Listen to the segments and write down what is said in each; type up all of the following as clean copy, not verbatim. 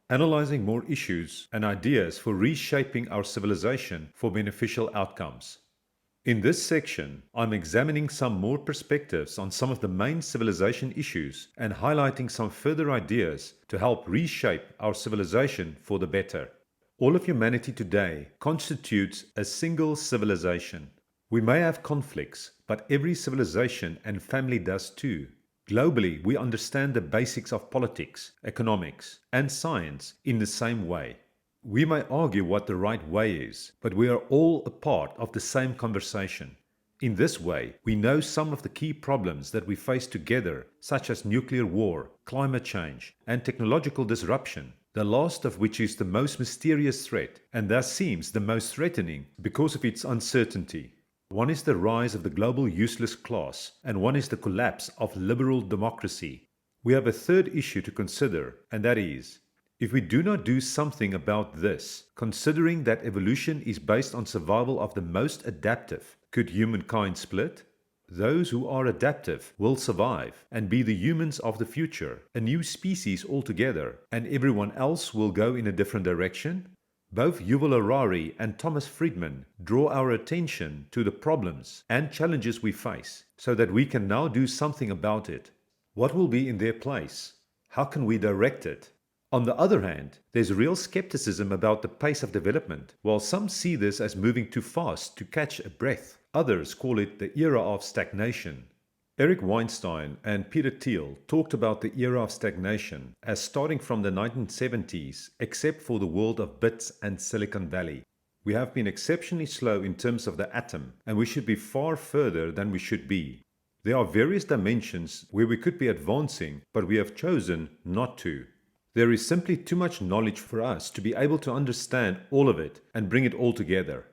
analyzing more issues and ideas for reshaping our civilization for beneficial outcomes. In this section, I'm examining some more perspectives on some of the main civilization issues and highlighting some further ideas to help reshape our civilization for the better. All of humanity today constitutes a single civilization. We may have conflicts, but every civilization and family does too. Globally, we understand the basics of politics, economics, and science in the same way. We may argue what the right way is, but we are all a part of the same conversation. In this way, we know some of the key problems that we face together, such as nuclear war, climate change, and technological disruption, the last of which is the most mysterious threat and thus seems the most threatening because of its uncertainty. One is the rise of the global useless class, and one is the collapse of liberal democracy. We have a third issue to consider, and that is, if we do not do something about this, considering that evolution is based on survival of the most adaptive, could humankind split? Those who are adaptive will survive and be the humans of the future, a new species altogether, and everyone else will go in a different direction? Both Yuval Harari and Thomas Friedman draw our attention to the problems and challenges we face so that we can now do something about it. What will be in their place? How can we direct it? On the other hand, there's real skepticism about the pace of development. While some see this as moving too fast to catch a breath, others call it the era of stagnation. Eric Weinstein and Peter Thiel talked about the era of stagnation as starting from the 1970s, except for the world of bits and Silicon Valley. We have been exceptionally slow in terms of the atom, and we should be far further than we should be. There are various dimensions where we could be advancing, but we have chosen not to. There is simply too much knowledge for us to be able to understand all of it and bring it all together.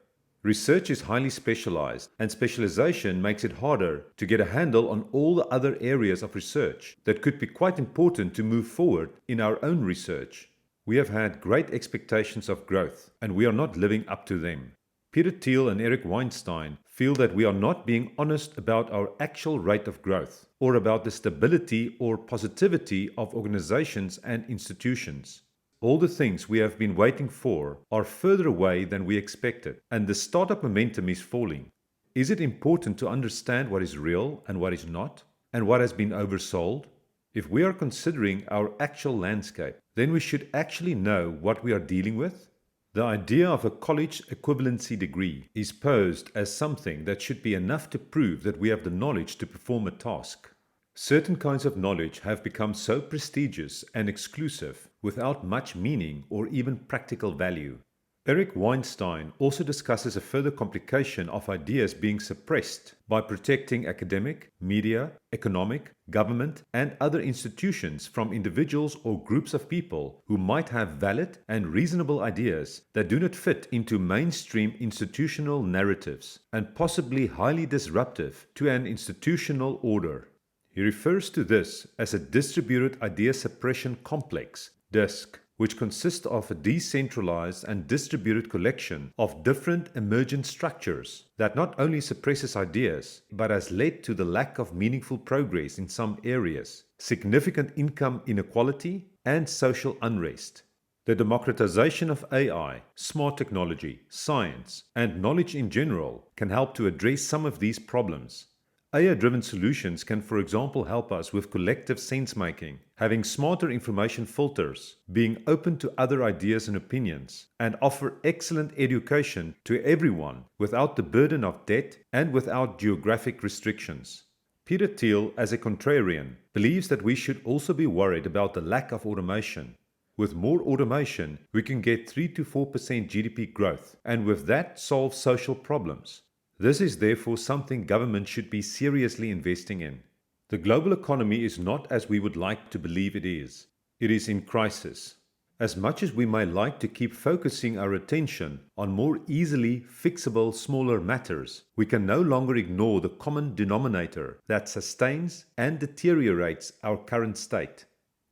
Research is highly specialized, and specialization makes it harder to get a handle on all the other areas of research that could be quite important to move forward in our own research. We have had great expectations of growth, and we are not living up to them. Peter Thiel and Eric Weinstein feel that we are not being honest about our actual rate of growth, or about the stability or positivity of organizations and institutions. All the things we have been waiting for are further away than we expected, and the startup momentum is falling. Is it important to understand what is real and what is not, and what has been oversold? If we are considering our actual landscape, then we should actually know what we are dealing with. The idea of a college equivalency degree is posed as something that should be enough to prove that we have the knowledge to perform a task. Certain kinds of knowledge have become so prestigious and exclusive without much meaning or even practical value. Eric Weinstein also discusses a further complication of ideas being suppressed by protecting academic, media, economic, government, and other institutions from individuals or groups of people who might have valid and reasonable ideas that do not fit into mainstream institutional narratives and possibly highly disruptive to an institutional order. He refers to this as a distributed idea suppression complex, DISC, which consists of a decentralized and distributed collection of different emergent structures that not only suppresses ideas, but has led to the lack of meaningful progress in some areas, significant income inequality, and social unrest. The democratization of AI, smart technology, science, and knowledge in general can help to address some of these problems. AI-driven solutions can, for example, help us with collective sense-making, having smarter information filters, being open to other ideas and opinions, and offer excellent education to everyone without the burden of debt and without geographic restrictions. Peter Thiel, as a contrarian, believes that we should also be worried about the lack of automation. With more automation, we can get 3 to 4% GDP growth, and with that solve social problems. This is therefore something government should be seriously investing in. The global economy is not as we would like to believe it is. It is in crisis. As much as we may like to keep focusing our attention on more easily fixable smaller matters, we can no longer ignore the common denominator that sustains and deteriorates our current state.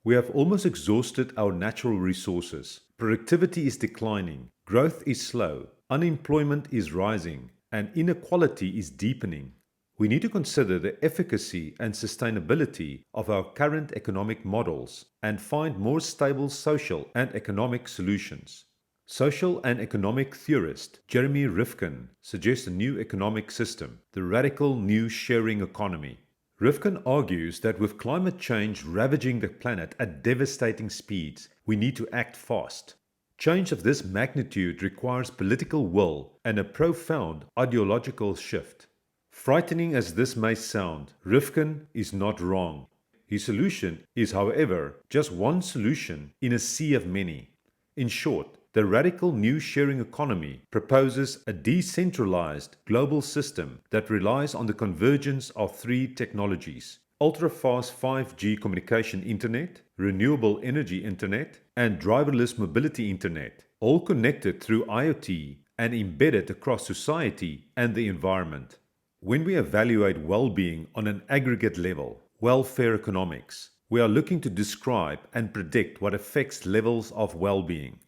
We have almost exhausted our natural resources. Productivity is declining, growth is slow, unemployment is rising, and inequality is deepening. We need to consider the efficacy and sustainability of our current economic models and find more stable social and economic solutions. Social and economic theorist Jeremy Rifkin suggests a new economic system, the radical new sharing economy. Rifkin argues that with climate change ravaging the planet at devastating speeds, we need to act fast. Change of this magnitude requires political will and a profound ideological shift. Frightening as this may sound, Rifkin is not wrong. His solution is, however, just one solution in a sea of many. In short, the radical new sharing economy proposes a decentralized global system that relies on the convergence of three technologies: ultra-fast 5G communication internet, renewable energy internet, and driverless mobility internet, all connected through IoT and embedded across society and the environment. When we evaluate well-being on an aggregate level, welfare economics, we are looking to describe and predict what affects levels of well-being.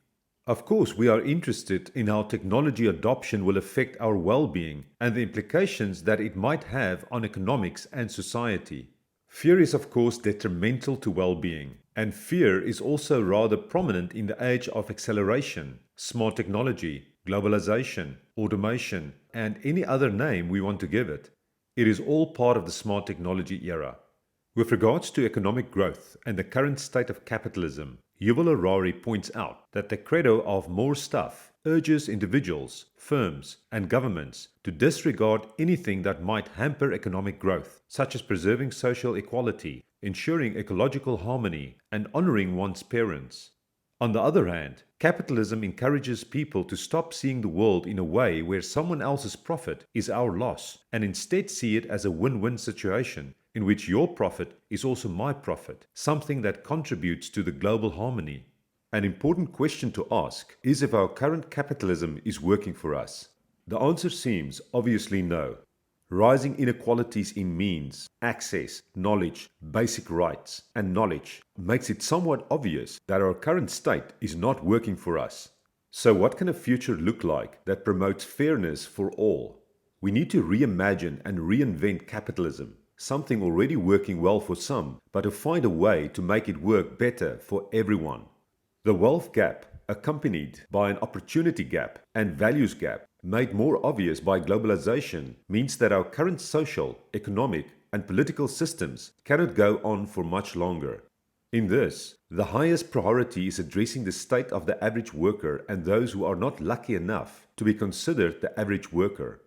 Of course, we are interested in how technology adoption will affect our well-being and the implications that it might have on economics and society. Fear is, of course, detrimental to well-being, and fear is also rather prominent in the age of acceleration, smart technology, globalization, automation, and any other name we want to give it. It is all part of the smart technology era. With regards to economic growth and the current state of capitalism, Yuval Harari points out that the credo of more stuff urges individuals, firms, and governments to disregard anything that might hamper economic growth, such as preserving social equality, ensuring ecological harmony, and honoring one's parents. On the other hand, capitalism encourages people to stop seeing the world in a way where someone else's profit is our loss, and instead see it as a win-win situation in which your profit is also my profit, something that contributes to the global harmony. An important question to ask is if our current capitalism is working for us. The answer seems obviously no. Rising inequalities in means, access, knowledge, basic rights, and knowledge makes it somewhat obvious that our current state is not working for us. So what can a future look like that promotes fairness for all? We need to reimagine and reinvent capitalism, something already working well for some, but to find a way to make it work better for everyone. The wealth gap, accompanied by an opportunity gap and values gap, made more obvious by globalization, means that our current social, economic, and political systems cannot go on for much longer. In this, the highest priority is addressing the state of the average worker and those who are not lucky enough to be considered the average worker.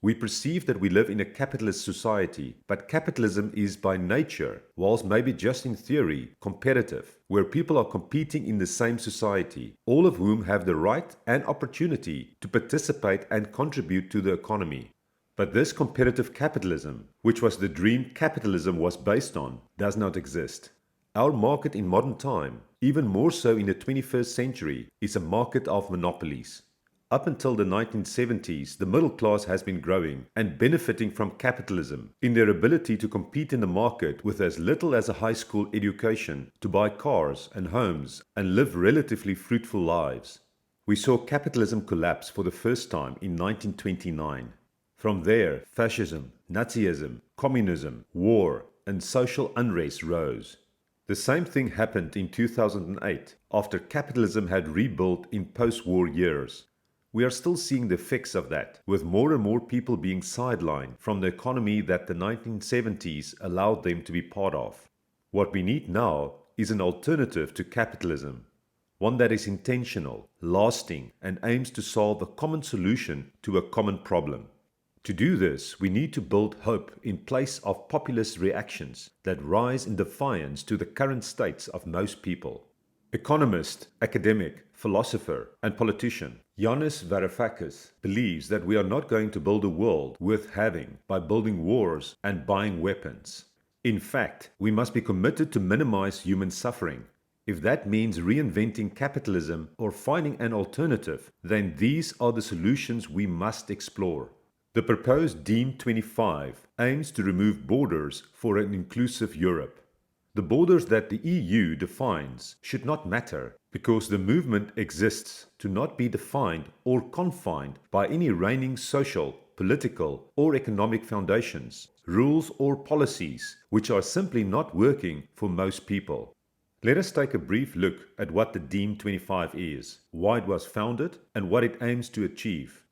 We perceive that we live in a capitalist society, but capitalism is by nature, whilst maybe just in theory, competitive, where people are competing in the same society, all of whom have the right and opportunity to participate and contribute to the economy. But this competitive capitalism, which was the dream capitalism was based on, does not exist. Our market in modern time, even more so in the 21st century, is a market of monopolies. Up until the 1970s, the middle class has been growing and benefiting from capitalism in their ability to compete in the market with as little as a high school education, to buy cars and homes and live relatively fruitful lives. We saw capitalism collapse for the first time in 1929. From there, fascism, Nazism, communism, war, and social unrest rose. The same thing happened in 2008 after capitalism had rebuilt in post-war years. We are still seeing the effects of that, with more and more people being sidelined from the economy that the 1970s allowed them to be part of. What we need now is an alternative to capitalism, one that is intentional, lasting, and aims to solve a common solution to a common problem. To do this, we need to build hope in place of populist reactions that rise in defiance to the current states of most people. Economist, academic, philosopher, and politician Yanis Varoufakis believes that we are not going to build a world worth having by building wars and buying weapons. In fact, we must be committed to minimize human suffering. If that means reinventing capitalism or finding an alternative, then these are the solutions we must explore. The proposed DEEM 25 aims to remove borders for an inclusive Europe. The borders that the EU defines should not matter because the movement exists to not be defined or confined by any reigning social, political, or economic foundations, rules, or policies which are simply not working for most people. Let us take a brief look at what the DiEM25 is, why it was founded, and what it aims to achieve.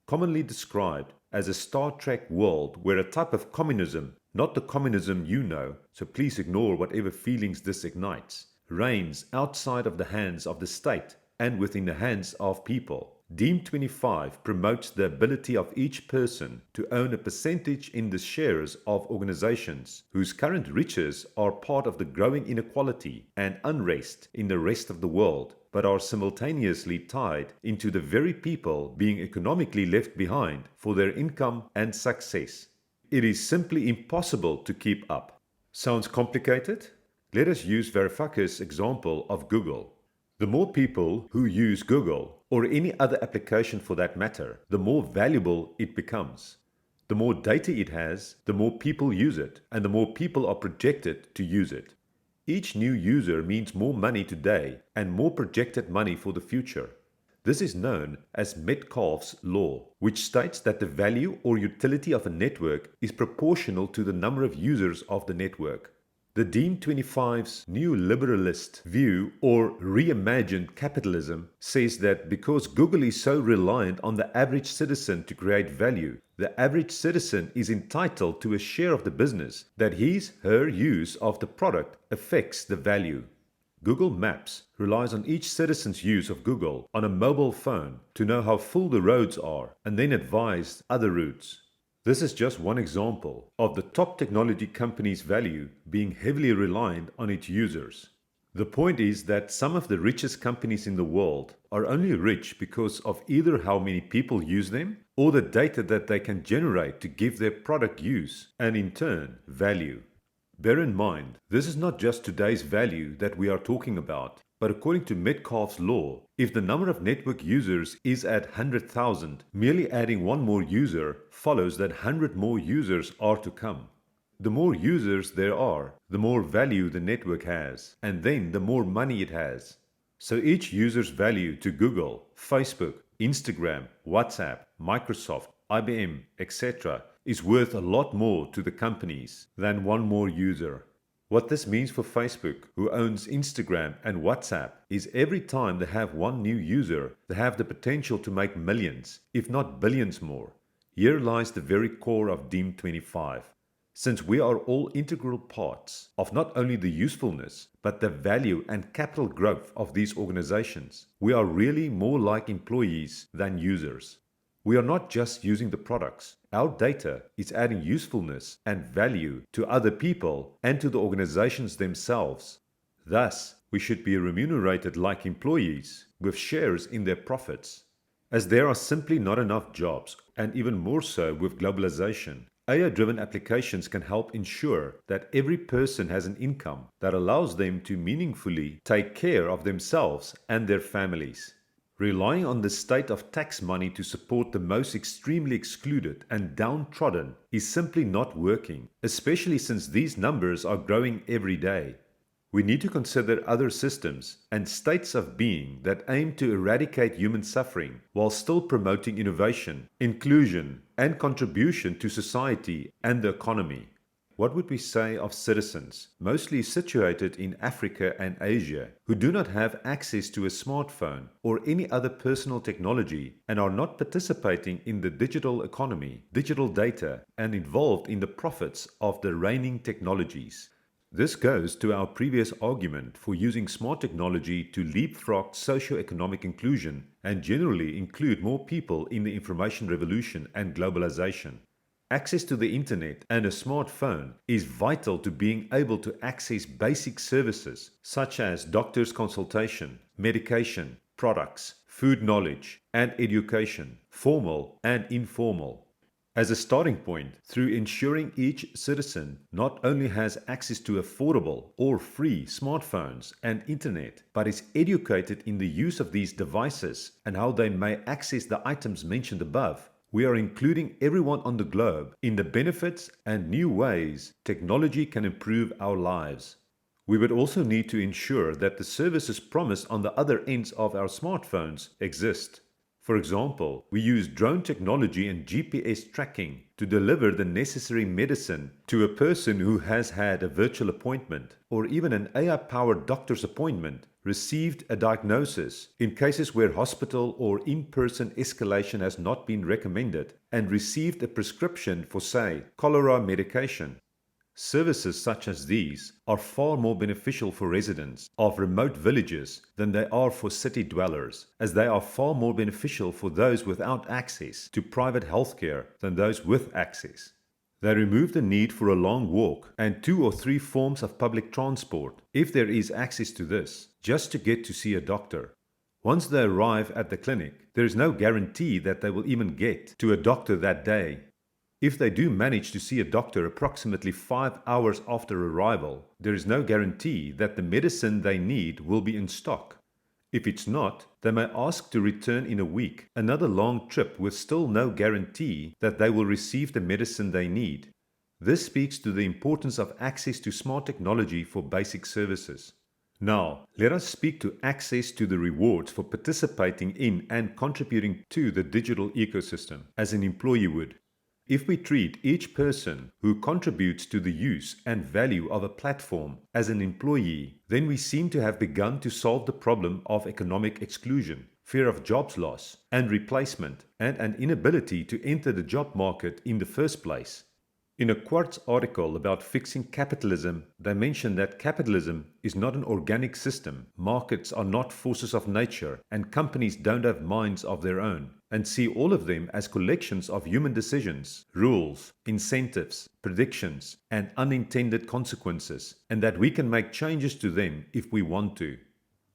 Commonly described as a Star Trek world where a type of communism, not the communism you know, so please ignore whatever feelings this ignites, reigns outside of the hands of the state and within the hands of people. DiEM25 promotes the ability of each person to own a percentage in the shares of organizations whose current riches are part of the growing inequality and unrest in the rest of the world, but are simultaneously tied into the very people being economically left behind for their income and success. It is simply impossible to keep up. Sounds complicated? Let us use Varoufakis' example of Google. The more people who use Google, or any other application for that matter, the more valuable it becomes. The more data it has, the more people use it, and the more people are projected to use it. Each new user means more money today and more projected money for the future. This is known as Metcalfe's law, which states that the value or utility of a network is proportional to the number of users of the network. The DiEM25's new liberalist view or reimagined capitalism says that because Google is so reliant on the average citizen to create value, the average citizen is entitled to a share of the business, that his/her use of the product affects the value. Google Maps relies on each citizen's use of Google on a mobile phone to know how full the roads are and then advise other routes. This is just one example of the top technology company's value being heavily reliant on its users. The point is that some of the richest companies in the world are only rich because of either how many people use them or the data that they can generate to give their product use and in turn value. Bear in mind, this is not just today's value that we are talking about, but according to Metcalfe's law, if the number of network users is at 100,000, merely adding one more user follows that 100 more users are to come. The more users there are, the more value the network has, and then the more money it has. So each user's value to Google, Facebook, Instagram, WhatsApp, Microsoft, IBM, etc. is worth a lot more to the companies than one more user. What this means for Facebook, who owns Instagram and WhatsApp, is every time they have one new user, they have the potential to make millions, if not billions more. Here lies the very core of DiEM25. Since we are all integral parts of not only the usefulness, but the value and capital growth of these organizations, we are really more like employees than users. We are not just using the products. Our data is adding usefulness and value to other people and to the organizations themselves. Thus, we should be remunerated like employees with shares in their profits. As there are simply not enough jobs, and even more so with globalization, AI-driven applications can help ensure that every person has an income that allows them to meaningfully take care of themselves and their families. Relying on the state of tax money to support the most extremely excluded and downtrodden is simply not working, especially since these numbers are growing every day. We need to consider other systems and states of being that aim to eradicate human suffering while still promoting innovation, inclusion, and contribution to society and the economy. What would we say of citizens, mostly situated in Africa and Asia, who do not have access to a smartphone or any other personal technology and are not participating in the digital economy, digital data, and involved in the profits of the reigning technologies? This goes to our previous argument for using smart technology to leapfrog socio-economic inclusion and generally include more people in the information revolution and globalization. Access to the internet and a smartphone is vital to being able to access basic services such as doctor's consultation, medication, products, food knowledge, and education, formal and informal. As a starting point, through ensuring each citizen not only has access to affordable or free smartphones and internet, but is educated in the use of these devices and how they may access the items mentioned above, we are including everyone on the globe in the benefits and new ways technology can improve our lives. We would also need to ensure that the services promised on the other ends of our smartphones exist. For example, we use drone technology and GPS tracking to deliver the necessary medicine to a person who has had a virtual appointment, or even an AI-powered doctor's appointment, received a diagnosis in cases where hospital or in-person escalation has not been recommended, and received a prescription for, say, cholera medication. Services such as these are far more beneficial for residents of remote villages than they are for city dwellers, as they are far more beneficial for those without access to private healthcare than those with access. They remove the need for a long walk and 2 or 3 forms of public transport, if there is access to this, just to get to see a doctor. Once they arrive at the clinic, there is no guarantee that they will even get to a doctor that day. If they do manage to see a doctor approximately 5 hours after arrival, there is no guarantee that the medicine they need will be in stock. If it's not, they may ask to return in a week, another long trip with still no guarantee that they will receive the medicine they need. This speaks to the importance of access to smart technology for basic services. Now, let us speak to access to the rewards for participating in and contributing to the digital ecosystem, as an employee would. If we treat each person who contributes to the use and value of a platform as an employee, then we seem to have begun to solve the problem of economic exclusion, fear of jobs loss and replacement, and an inability to enter the job market in the first place. In a Quartz article about fixing capitalism, they mention that capitalism is not an organic system, markets are not forces of nature, and companies don't have minds of their own, and see all of them as collections of human decisions, rules, incentives, predictions, and unintended consequences, and that we can make changes to them if we want to.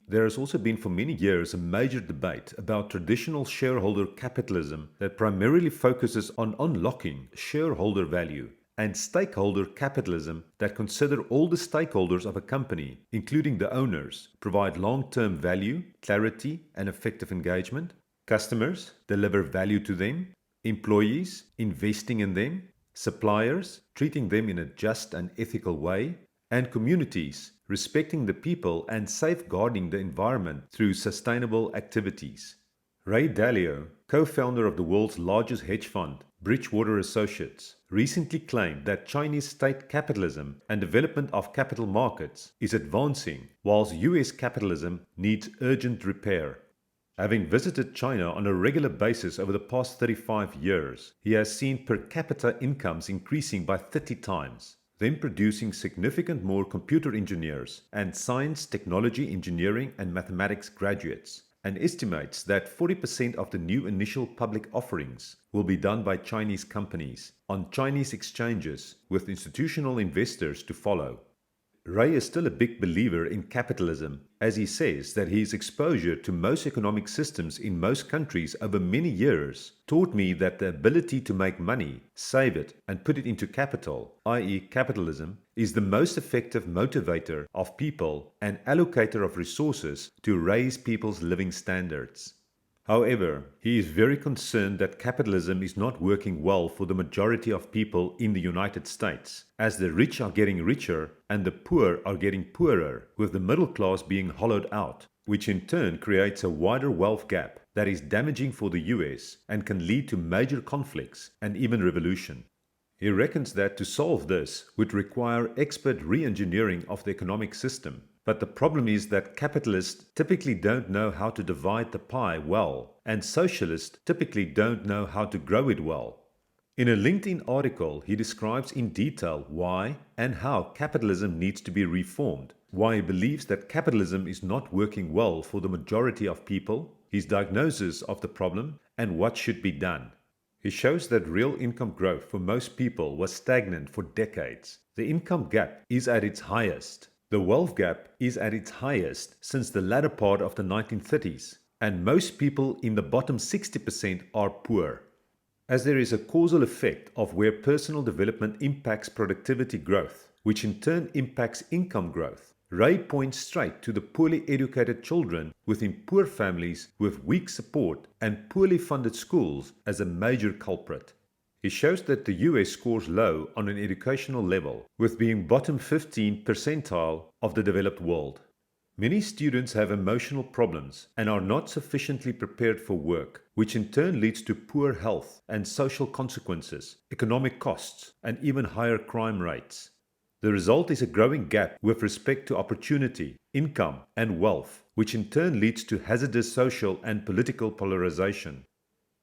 There has also been for many years a major debate about traditional shareholder capitalism that primarily focuses on unlocking shareholder value, and stakeholder capitalism that consider all the stakeholders of a company, including the owners, provide long-term value, clarity, and effective engagement, customers deliver value to them, employees investing in them, suppliers treating them in a just and ethical way, and communities respecting the people and safeguarding the environment through sustainable activities. Ray Dalio, co-founder of the world's largest hedge fund, Bridgewater Associates, recently claimed that Chinese state capitalism and development of capital markets is advancing, whilst US capitalism needs urgent repair. Having visited China on a regular basis over the past 35 years, he has seen per capita incomes increasing by 30 times. Them producing significant more computer engineers and science, technology, engineering, and mathematics graduates, and estimates that 40% of the new initial public offerings will be done by Chinese companies on Chinese exchanges, with institutional investors to follow. Ray is still a big believer in capitalism, as he says that his exposure to most economic systems in most countries over many years taught me that the ability to make money, save it, and put it into capital, i.e. capitalism, is the most effective motivator of people and allocator of resources to raise people's living standards. However, he is very concerned that capitalism is not working well for the majority of people in the United States, as the rich are getting richer and the poor are getting poorer, with the middle class being hollowed out, which in turn creates a wider wealth gap that is damaging for the US and can lead to major conflicts and even revolution. He reckons that to solve this would require expert re-engineering of the economic system. But the problem is that capitalists typically don't know how to divide the pie well, and socialists typically don't know how to grow it well. In a LinkedIn article, he describes in detail why and how capitalism needs to be reformed, why he believes that capitalism is not working well for the majority of people, his diagnosis of the problem, and what should be done. He shows that real income growth for most people was stagnant for decades. The income gap is at its highest. The wealth gap is at its highest since the latter part of the 1930s, and most people in the bottom 60% are poor. As there is a causal effect of where personal development impacts productivity growth, which in turn impacts income growth, Ray points straight to the poorly educated children within poor families with weak support and poorly funded schools as a major culprit. He shows that the US scores low on an educational level, with being bottom 15 percentile of the developed world. Many students have emotional problems and are not sufficiently prepared for work, which in turn leads to poor health and social consequences, economic costs, and even higher crime rates. The result is a growing gap with respect to opportunity, income, and wealth, which in turn leads to hazardous social and political polarization.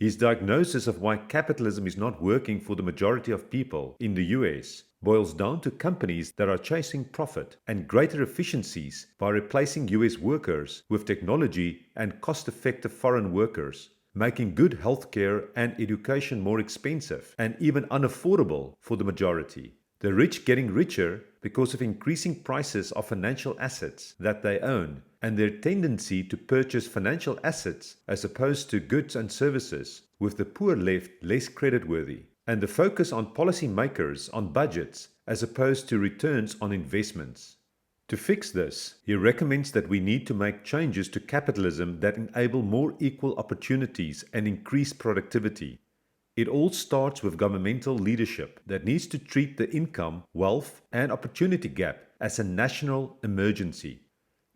His diagnosis of why capitalism is not working for the majority of people in the US boils down to companies that are chasing profit and greater efficiencies by replacing US workers with technology and cost-effective foreign workers, making good healthcare and education more expensive and even unaffordable for the majority. The rich getting richer because of increasing prices of financial assets that they own and their tendency to purchase financial assets as opposed to goods and services, with the poor left less creditworthy, and the focus on policy makers on budgets as opposed to returns on investments. To fix this, he recommends that we need to make changes to capitalism that enable more equal opportunities and increase productivity. It all starts with governmental leadership that needs to treat the income, wealth, and opportunity gap as a national emergency.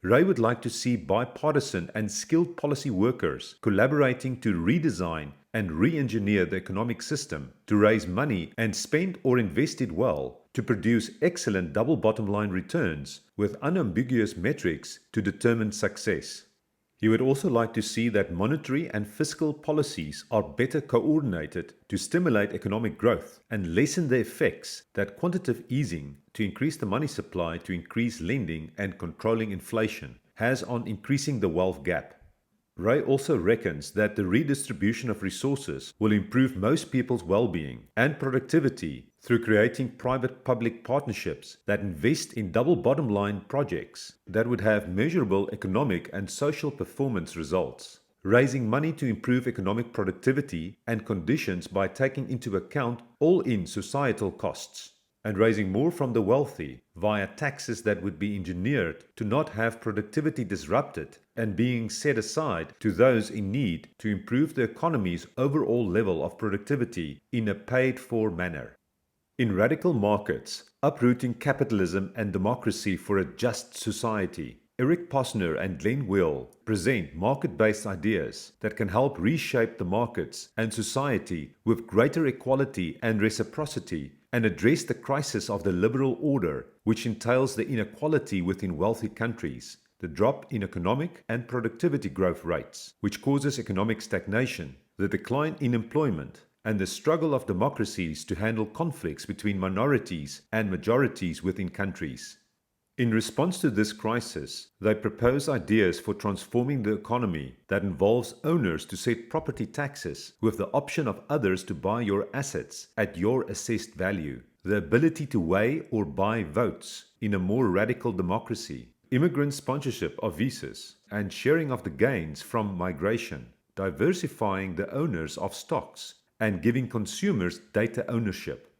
Ray would like to see bipartisan and skilled policy workers collaborating to redesign and re-engineer the economic system to raise money and spend or invest it well to produce excellent double bottom line returns with unambiguous metrics to determine success. He would also like to see that monetary and fiscal policies are better coordinated to stimulate economic growth and lessen the effects that quantitative easing to increase the money supply to increase lending and controlling inflation has on increasing the wealth gap. Ray also reckons that the redistribution of resources will improve most people's well-being and productivity through creating private-public partnerships that invest in double bottom-line projects that would have measurable economic and social performance results, raising money to improve economic productivity and conditions by taking into account all-in societal costs, and raising more from the wealthy via taxes that would be engineered to not have productivity disrupted and being set aside to those in need to improve the economy's overall level of productivity in a paid-for manner. In Radical Markets, Uprooting Capitalism and Democracy for a Just Society, Eric Posner and Glenn Will present market-based ideas that can help reshape the markets and society with greater equality and reciprocity and address the crisis of the liberal order, which entails the inequality within wealthy countries, the drop in economic and productivity growth rates, which causes economic stagnation, the decline in employment, and the struggle of democracies to handle conflicts between minorities and majorities within countries. In response to this crisis, they propose ideas for transforming the economy that involves owners to set property taxes with the option of others to buy your assets at your assessed value, the ability to weigh or buy votes in a more radical democracy, immigrant sponsorship of visas, and sharing of the gains from migration, diversifying the owners of stocks, and giving consumers data ownership.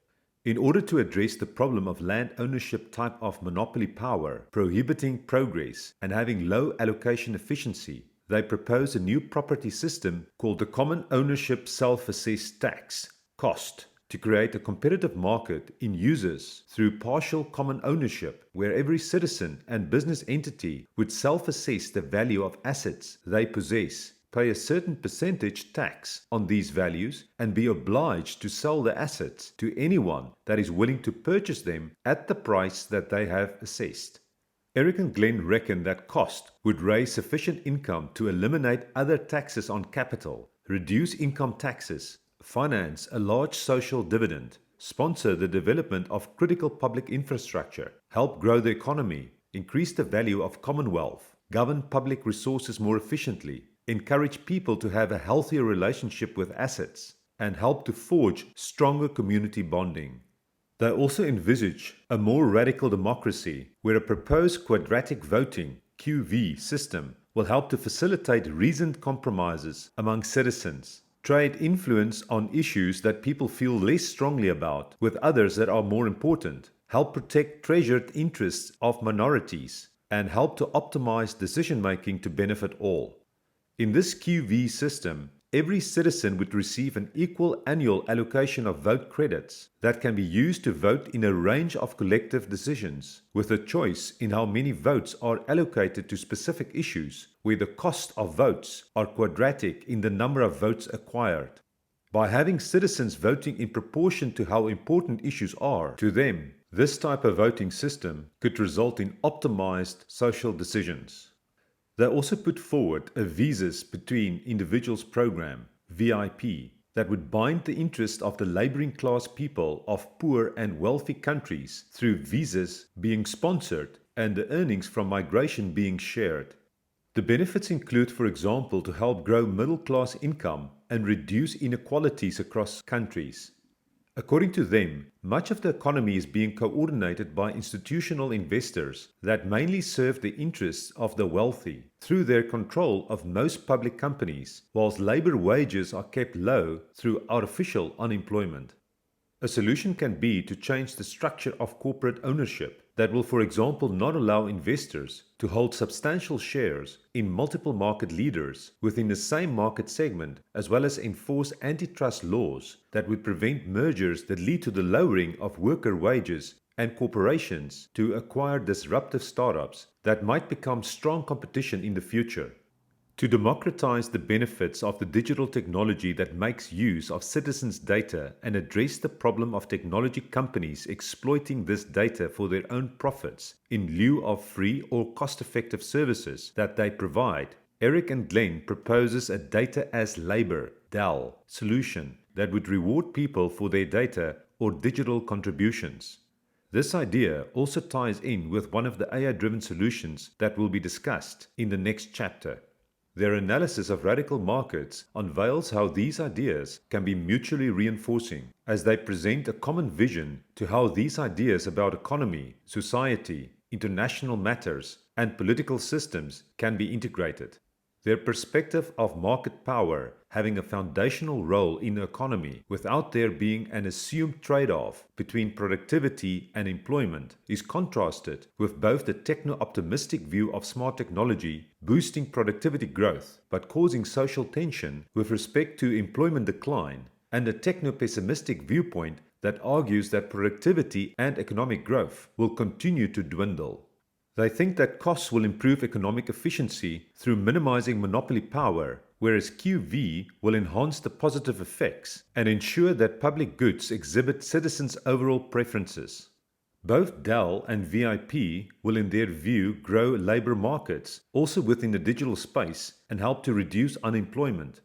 In order to address the problem of land ownership type of monopoly power, prohibiting progress, and having low allocation efficiency, they propose a new property system called the Common Ownership Self-Assessed Tax, COST, to create a competitive market in uses through partial common ownership, where every citizen and business entity would self-assess the value of assets they possess, pay a certain percentage tax on these values, and be obliged to sell the assets to anyone that is willing to purchase them at the price that they have assessed. Eric and Glenn reckon that cost would raise sufficient income to eliminate other taxes on capital, reduce income taxes, finance a large social dividend, sponsor the development of critical public infrastructure, help grow the economy, increase the value of commonwealth, govern public resources more efficiently, encourage people to have a healthier relationship with assets, and help to forge stronger community bonding. They also envisage a more radical democracy where a proposed quadratic voting (QV) system will help to facilitate reasoned compromises among citizens, trade influence on issues that people feel less strongly about with others that are more important, help protect treasured interests of minorities, and help to optimize decision-making to benefit all. In this QV system, every citizen would receive an equal annual allocation of vote credits that can be used to vote in a range of collective decisions, with a choice in how many votes are allocated to specific issues, where the cost of votes are quadratic in the number of votes acquired. By having citizens voting in proportion to how important issues are to them, this type of voting system could result in optimized social decisions. They also put forward a Visas Between Individuals program, VIP, that would bind the interest of the laboring class people of poor and wealthy countries through visas being sponsored and the earnings from migration being shared. The benefits include, for example, to help grow middle-class income and reduce inequalities across countries. According to them, much of the economy is being coordinated by institutional investors that mainly serve the interests of the wealthy through their control of most public companies, whilst labor wages are kept low through artificial unemployment. A solution can be to change the structure of corporate ownership that will, for example, not allow investors to hold substantial shares in multiple market leaders within the same market segment, as well as enforce antitrust laws that would prevent mergers that lead to the lowering of worker wages and corporations to acquire disruptive startups that might become strong competition in the future. To democratize the benefits of the digital technology that makes use of citizens' data and address the problem of technology companies exploiting this data for their own profits in lieu of free or cost-effective services that they provide, Eric and Glenn proposes a data as labor (DAL) solution that would reward people for their data or digital contributions. This idea also ties in with one of the AI-driven solutions that will be discussed in the next chapter. Their analysis of radical markets unveils how these ideas can be mutually reinforcing, as they present a common vision to how these ideas about economy, society, international matters, and political systems can be integrated. Their perspective of market power having a foundational role in the economy without there being an assumed trade-off between productivity and employment is contrasted with both the techno-optimistic view of smart technology boosting productivity growth but causing social tension with respect to employment decline, and the techno-pessimistic viewpoint that argues that productivity and economic growth will continue to dwindle. They think that costs will improve economic efficiency through minimizing monopoly power, whereas QV will enhance the positive effects and ensure that public goods exhibit citizens' overall preferences. Both DAL and VIP will, in their view, grow labor markets, also within the digital space, and help to reduce unemployment.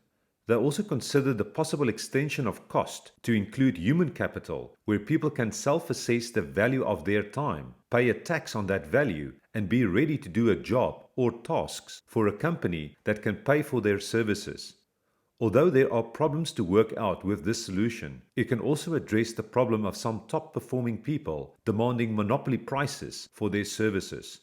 They also consider the possible extension of cost to include human capital, where people can self-assess the value of their time, pay a tax on that value, and be ready to do a job or tasks for a company that can pay for their services. Although there are problems to work out with this solution, it can also address the problem of some top-performing people demanding monopoly prices for their services.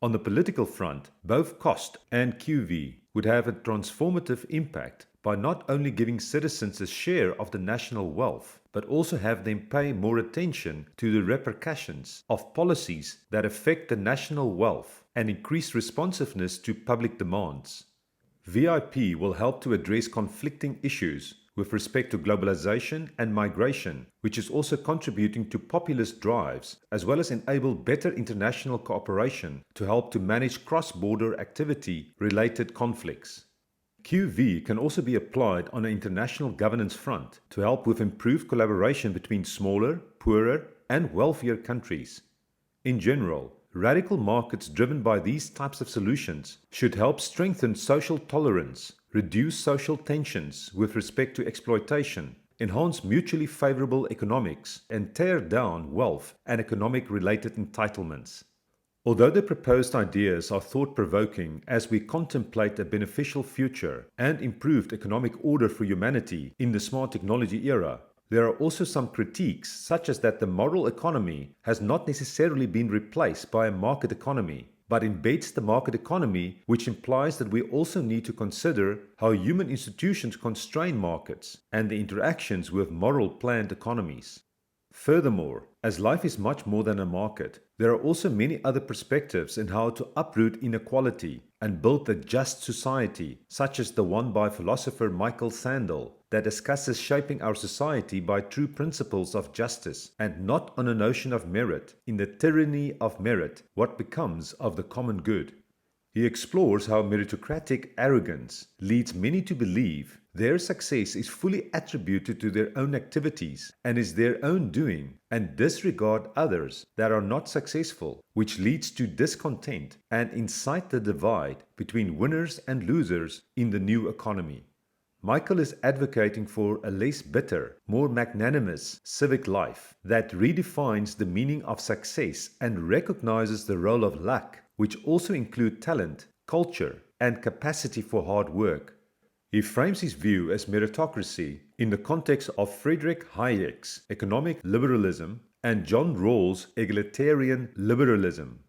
On the political front, both cost and QV would have a transformative impact by not only giving citizens a share of the national wealth, but also have them pay more attention to the repercussions of policies that affect the national wealth and increase responsiveness to public demands. VIP will help to address conflicting issues with respect to globalization and migration, which is also contributing to populist drives, as well as enable better international cooperation to help to manage cross-border activity-related conflicts. QV can also be applied on an international governance front to help with improved collaboration between smaller, poorer, and wealthier countries. In general, radical markets driven by these types of solutions should help strengthen social tolerance, reduce social tensions with respect to exploitation, enhance mutually favorable economics, and tear down wealth and economic-related entitlements. Although the proposed ideas are thought-provoking as we contemplate a beneficial future and improved economic order for humanity in the smart technology era, there are also some critiques, such as that the moral economy has not necessarily been replaced by a market economy, but embeds the market economy, which implies that we also need to consider how human institutions constrain markets and the interactions with moral planned economies. Furthermore, as life is much more than a market, there are also many other perspectives in how to uproot inequality and build a just society, such as the one by philosopher Michael Sandel, that discusses shaping our society by true principles of justice and not on a notion of merit. In the tyranny of merit, what becomes of the common good? He explores how meritocratic arrogance leads many to believe their success is fully attributed to their own activities and is their own doing, and disregard others that are not successful, which leads to discontent and incite the divide between winners and losers in the new economy. Michael is advocating for a less bitter, more magnanimous civic life that redefines the meaning of success and recognizes the role of luck, which also include talent, culture, and capacity for hard work. He frames his view as meritocracy in the context of Friedrich Hayek's economic liberalism and John Rawls' egalitarian liberalism.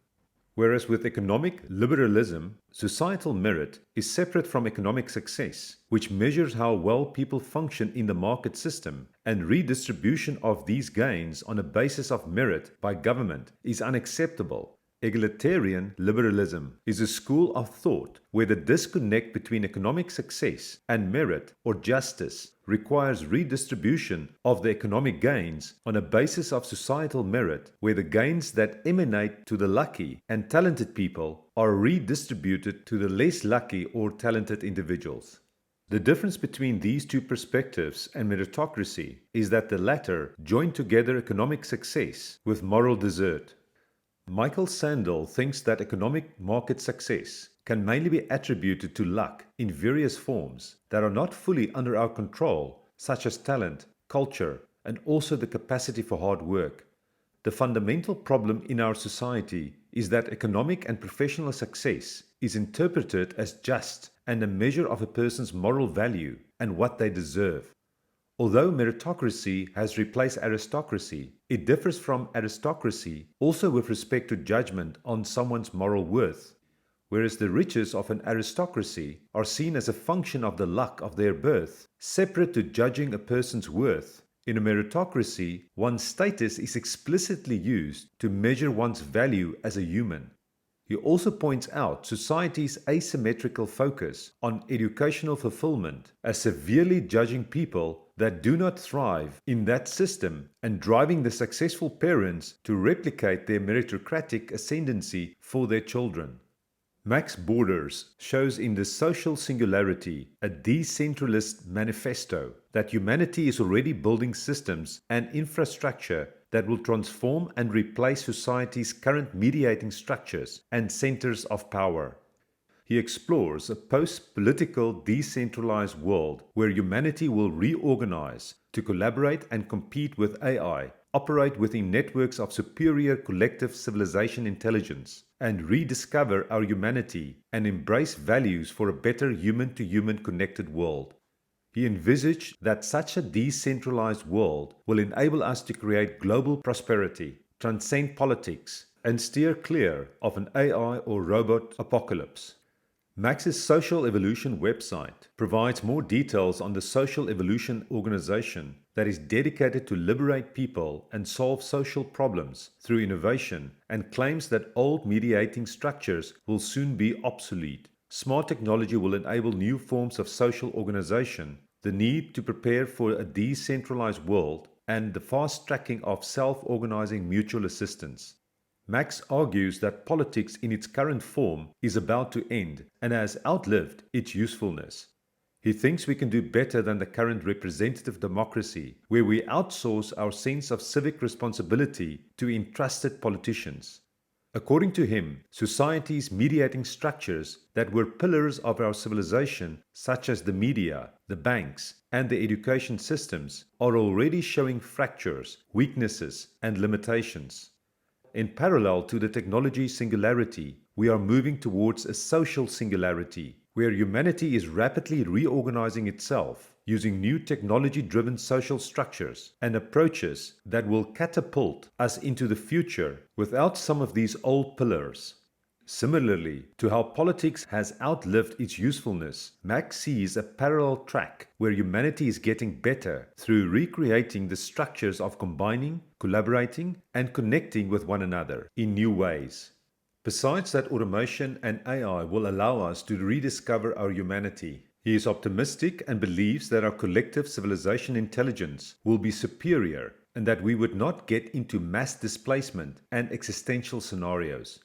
Whereas with economic liberalism, societal merit is separate from economic success, which measures how well people function in the market system, and redistribution of these gains on a basis of merit by government is unacceptable. Egalitarian liberalism is a school of thought where the disconnect between economic success and merit or justice requires redistribution of the economic gains on a basis of societal merit, where the gains that emanate to the lucky and talented people are redistributed to the less lucky or talented individuals. The difference between these two perspectives and meritocracy is that the latter join together economic success with moral desert. Michael Sandel thinks that economic market success can mainly be attributed to luck in various forms that are not fully under our control, such as talent, culture, and also the capacity for hard work. The fundamental problem in our society is that economic and professional success is interpreted as just and a measure of a person's moral value and what they deserve. Although meritocracy has replaced aristocracy, it differs from aristocracy also with respect to judgment on someone's moral worth. Whereas the riches of an aristocracy are seen as a function of the luck of their birth, separate to judging a person's worth, in a meritocracy, one's status is explicitly used to measure one's value as a human. He also points out society's asymmetrical focus on educational fulfillment as severely judging people that do not thrive in that system and driving the successful parents to replicate their meritocratic ascendancy for their children. Max Borders shows in The Social Singularity, a decentralist manifesto, that humanity is already building systems and infrastructure that will transform and replace society's current mediating structures and centers of power. He explores a post-political decentralized world where humanity will reorganize to collaborate and compete with AI, operate within networks of superior collective civilization intelligence, and rediscover our humanity and embrace values for a better human-to-human connected world. He envisaged that such a decentralized world will enable us to create global prosperity, transcend politics, and steer clear of an AI or robot apocalypse. Max's Social Evolution website provides more details on the Social Evolution organization that is dedicated to liberate people and solve social problems through innovation, and claims that old mediating structures will soon be obsolete. Smart technology will enable new forms of social organization, the need to prepare for a decentralized world, and the fast tracking of self-organizing mutual assistance. Max argues that politics in its current form is about to end and has outlived its usefulness. He thinks we can do better than the current representative democracy, where we outsource our sense of civic responsibility to entrusted politicians. According to him, society's mediating structures that were pillars of our civilization, such as the media, the banks, and the education systems, are already showing fractures, weaknesses, and limitations. In parallel to the technology singularity, we are moving towards a social singularity, where humanity is rapidly reorganizing itself using new technology-driven social structures and approaches that will catapult us into the future without some of these old pillars. Similarly to how politics has outlived its usefulness, Max sees a parallel track where humanity is getting better through recreating the structures of combining, collaborating, and connecting with one another in new ways. Besides that automation and AI will allow us to rediscover our humanity, he is optimistic and believes that our collective civilization intelligence will be superior and that we would not get into mass displacement and existential scenarios.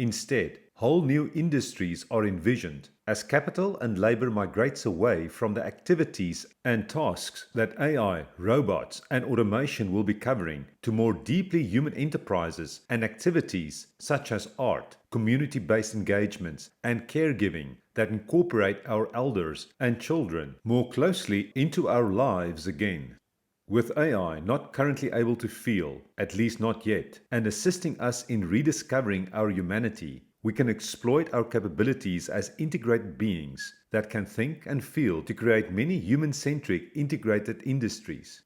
Instead, whole new industries are envisioned as capital and labor migrates away from the activities and tasks that AI, robots, and automation will be covering to more deeply human enterprises and activities such as art, community-based engagements, and caregiving that incorporate our elders and children more closely into our lives again. With AI not currently able to feel, at least not yet, and assisting us in rediscovering our humanity, we can exploit our capabilities as integrated beings that can think and feel to create many human-centric integrated industries.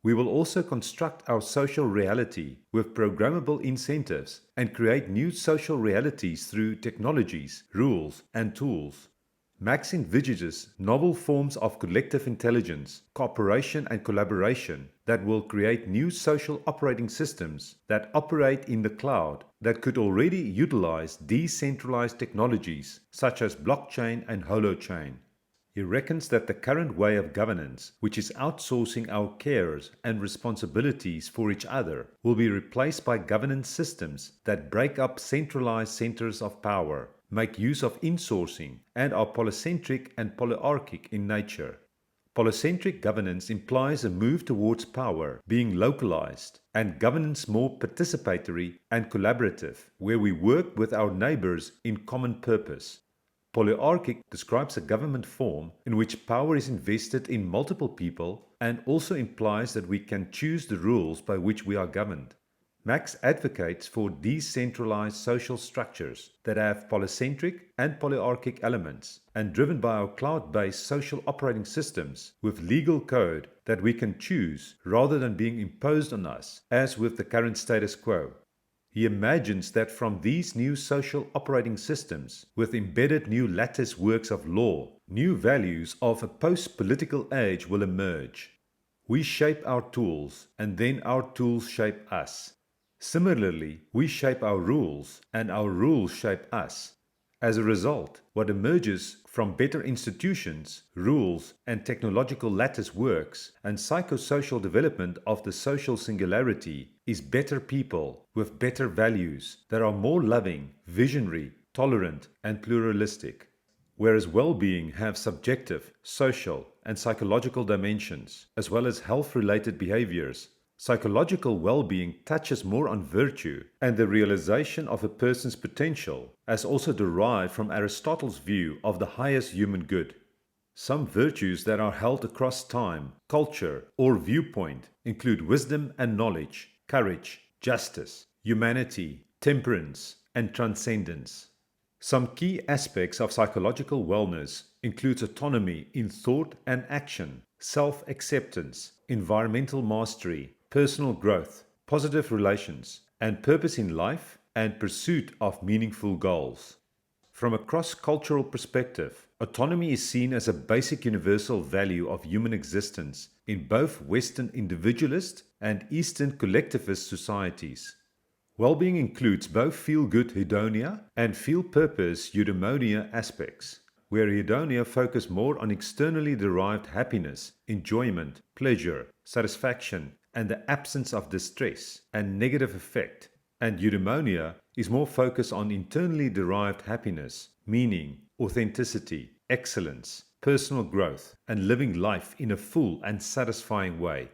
We will also construct our social reality with programmable incentives and create new social realities through technologies, rules, and tools. Max envisages novel forms of collective intelligence, cooperation and collaboration that will create new social operating systems that operate in the cloud that could already utilize decentralized technologies such as blockchain and holochain. He reckons that the current way of governance, which is outsourcing our cares and responsibilities for each other, will be replaced by governance systems that break up centralized centers of power, make use of insourcing, and are polycentric and polyarchic in nature. Polycentric governance implies a move towards power being localized and governance more participatory and collaborative, where we work with our neighbors in common purpose. Polyarchic describes a government form in which power is invested in multiple people and also implies that we can choose the rules by which we are governed. Max advocates for decentralized social structures that have polycentric and polyarchic elements and driven by our cloud-based social operating systems with legal code that we can choose rather than being imposed on us, as with the current status quo. He imagines that from these new social operating systems, with embedded new lattice works of law, new values of a post-political age will emerge. We shape our tools, and then our tools shape us. Similarly, we shape our rules, and our rules shape us. As a result, what emerges from better institutions, rules, and technological lattice works and psychosocial development of the social singularity is better people with better values that are more loving, visionary, tolerant, and pluralistic. Whereas well-being have subjective, social, and psychological dimensions, as well as health-related behaviors, psychological well-being touches more on virtue and the realization of a person's potential, as also derived from Aristotle's view of the highest human good. Some virtues that are held across time, culture, or viewpoint include wisdom and knowledge, courage, justice, humanity, temperance, and transcendence. Some key aspects of psychological wellness includes autonomy in thought and action, self-acceptance, environmental mastery, personal growth, positive relations, and purpose in life and pursuit of meaningful goals. From a cross-cultural perspective, autonomy is seen as a basic universal value of human existence in both Western individualist and Eastern collectivist societies. Well-being includes both feel-good hedonia and feel-purpose eudaimonia aspects, where hedonia focus more on externally derived happiness, enjoyment, pleasure, satisfaction, and the absence of distress and negative effect, and eudaimonia is more focused on internally derived happiness, meaning, authenticity, excellence, personal growth, and living life in a full and satisfying way.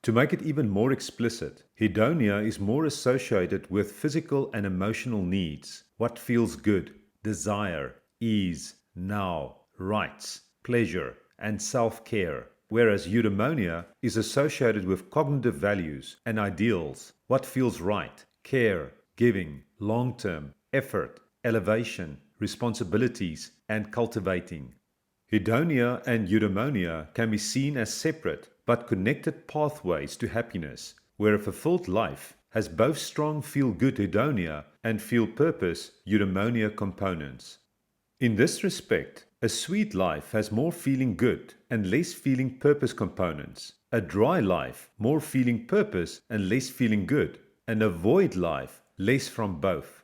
To make it even more explicit, hedonia is more associated with physical and emotional needs, what feels good, desire, ease, now, rights, pleasure, and self-care, whereas eudaimonia is associated with cognitive values and ideals, what feels right, care, giving, long-term, effort, elevation, responsibilities, and cultivating. Hedonia and eudaimonia can be seen as separate but connected pathways to happiness, where a fulfilled life has both strong feel-good hedonia and feel-purpose eudaimonia components. In this respect, a sweet life has more feeling good and less feeling purpose components, a dry life more feeling purpose and less feeling good, and a void life less from both.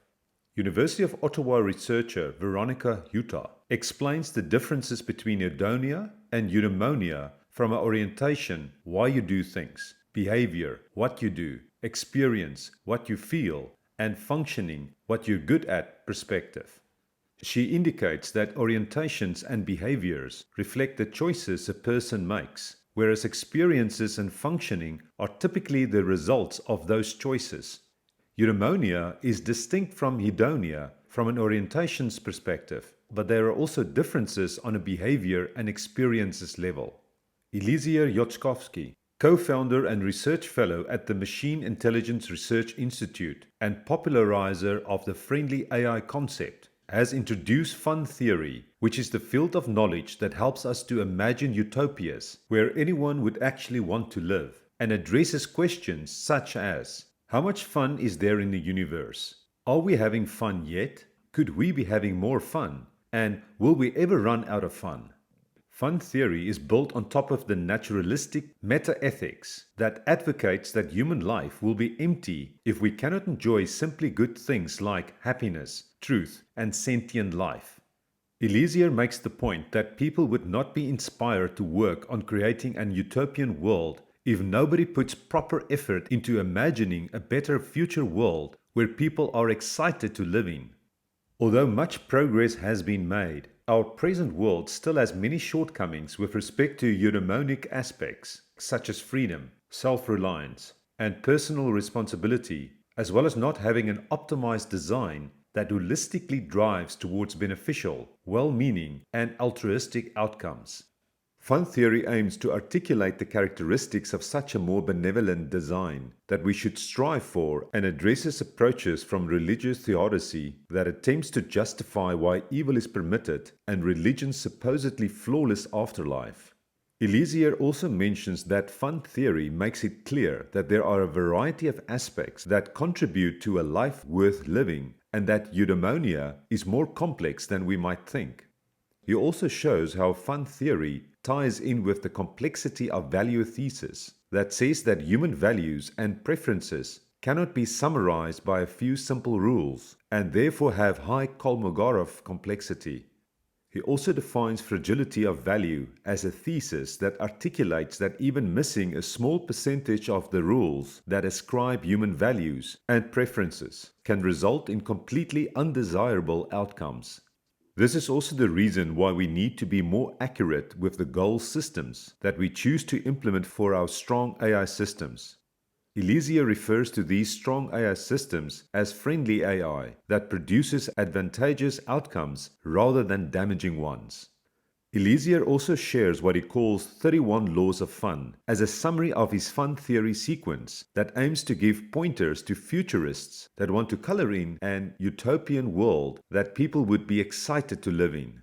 University of Ottawa researcher Veronica Utah explains the differences between hedonia and eudaimonia from an orientation, why you do things, behavior, what you do, experience, what you feel, and functioning, what you're good at perspective. She indicates that orientations and behaviors reflect the choices a person makes, whereas experiences and functioning are typically the results of those choices. Eudaimonia is distinct from hedonia from an orientations perspective, but there are also differences on a behavior and experiences level. Eliezer Yudkowsky, co-founder and research fellow at the Machine Intelligence Research Institute and popularizer of the friendly AI concept, has introduced fun theory, which is the field of knowledge that helps us to imagine utopias where anyone would actually want to live, and addresses questions such as, how much fun is there in the universe? Are we having fun yet? Could we be having more fun? And will we ever run out of fun? Fun theory is built on top of the naturalistic meta-ethics that advocates that human life will be empty if we cannot enjoy simply good things like happiness, truth, and sentient life. Eliezer makes the point that people would not be inspired to work on creating an utopian world if nobody puts proper effort into imagining a better future world where people are excited to live in. Although much progress has been made, our present world still has many shortcomings with respect to eudaimonic aspects, such as freedom, self-reliance, and personal responsibility, as well as not having an optimized design that holistically drives towards beneficial, well-meaning, and altruistic outcomes. Fun theory aims to articulate the characteristics of such a more benevolent design that we should strive for and addresses approaches from religious theodicy that attempts to justify why evil is permitted and religion's supposedly flawless afterlife. Eliezer also mentions that fun theory makes it clear that there are a variety of aspects that contribute to a life worth living and that eudaimonia is more complex than we might think. He also shows how fun theory ties in with the complexity of value thesis that says that human values and preferences cannot be summarized by a few simple rules and therefore have high Kolmogorov complexity. He also defines fragility of value as a thesis that articulates that even missing a small percentage of the rules that ascribe human values and preferences can result in completely undesirable outcomes. This is also the reason why we need to be more accurate with the goal systems that we choose to implement for our strong AI systems. Eliezer refers to these strong AI systems as friendly AI that produces advantageous outcomes rather than damaging ones. Eliezer also shares what he calls 31 laws of fun as a summary of his fun theory sequence that aims to give pointers to futurists that want to color in an utopian world that people would be excited to live in.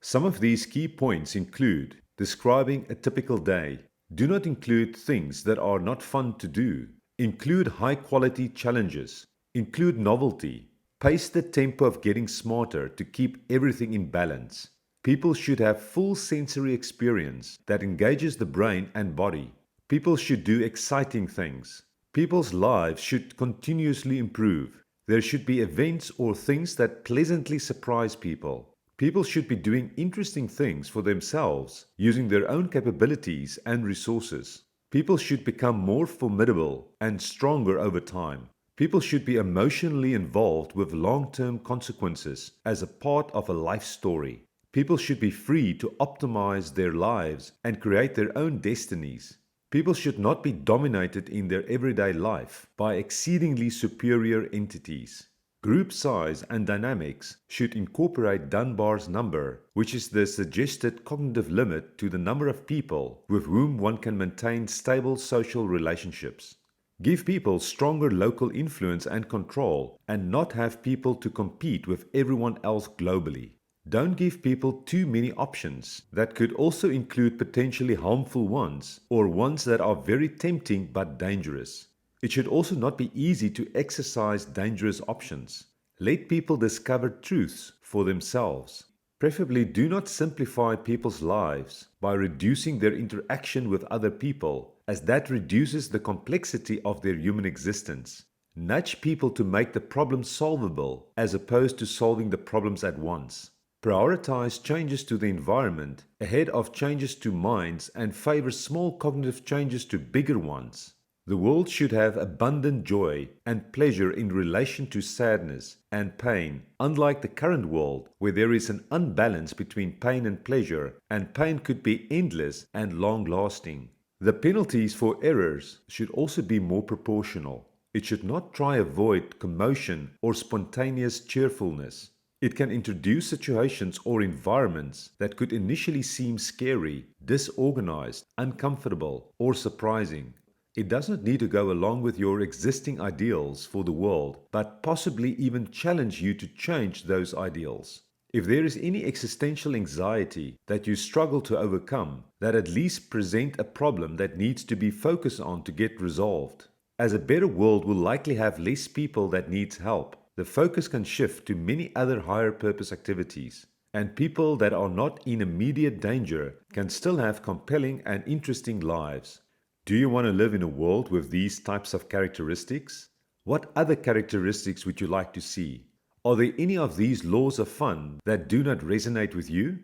Some of these key points include describing a typical day, do not include things that are not fun to do, include high-quality challenges, include novelty, pace the tempo of getting smarter to keep everything in balance. People should have full sensory experience that engages the brain and body. People should do exciting things. People's lives should continuously improve. There should be events or things that pleasantly surprise people. People should be doing interesting things for themselves, using their own capabilities and resources. People should become more formidable and stronger over time. People should be emotionally involved with long-term consequences as a part of a life story. People should be free to optimize their lives and create their own destinies. People should not be dominated in their everyday life by exceedingly superior entities. Group size and dynamics should incorporate Dunbar's number, which is the suggested cognitive limit to the number of people with whom one can maintain stable social relationships. Give people stronger local influence and control, and not have people to compete with everyone else globally. Don't give people too many options that could also include potentially harmful ones or ones that are very tempting but dangerous. It should also not be easy to exercise dangerous options. Let people discover truths for themselves. Preferably, do not simplify people's lives by reducing their interaction with other people, as that reduces the complexity of their human existence. Nudge people to make the problem solvable as opposed to solving the problems at once. Prioritize changes to the environment ahead of changes to minds and favor small cognitive changes to bigger ones. The world should have abundant joy and pleasure in relation to sadness and pain, unlike the current world where there is an unbalance between pain and pleasure, and pain could be endless and long-lasting. The penalties for errors should also be more proportional. It should not try to avoid commotion or spontaneous cheerfulness. It can introduce situations or environments that could initially seem scary, disorganized, uncomfortable, or surprising. It does not need to go along with your existing ideals for the world, but possibly even challenge you to change those ideals. If there is any existential anxiety that you struggle to overcome, that at least present a problem that needs to be focused on to get resolved. As a better world will likely have less people that needs help, the focus can shift to many other higher purpose activities, and people that are not in immediate danger can still have compelling and interesting lives. Do you want to live in a world with these types of characteristics? What other characteristics would you like to see? Are there any of these laws of fun that do not resonate with you?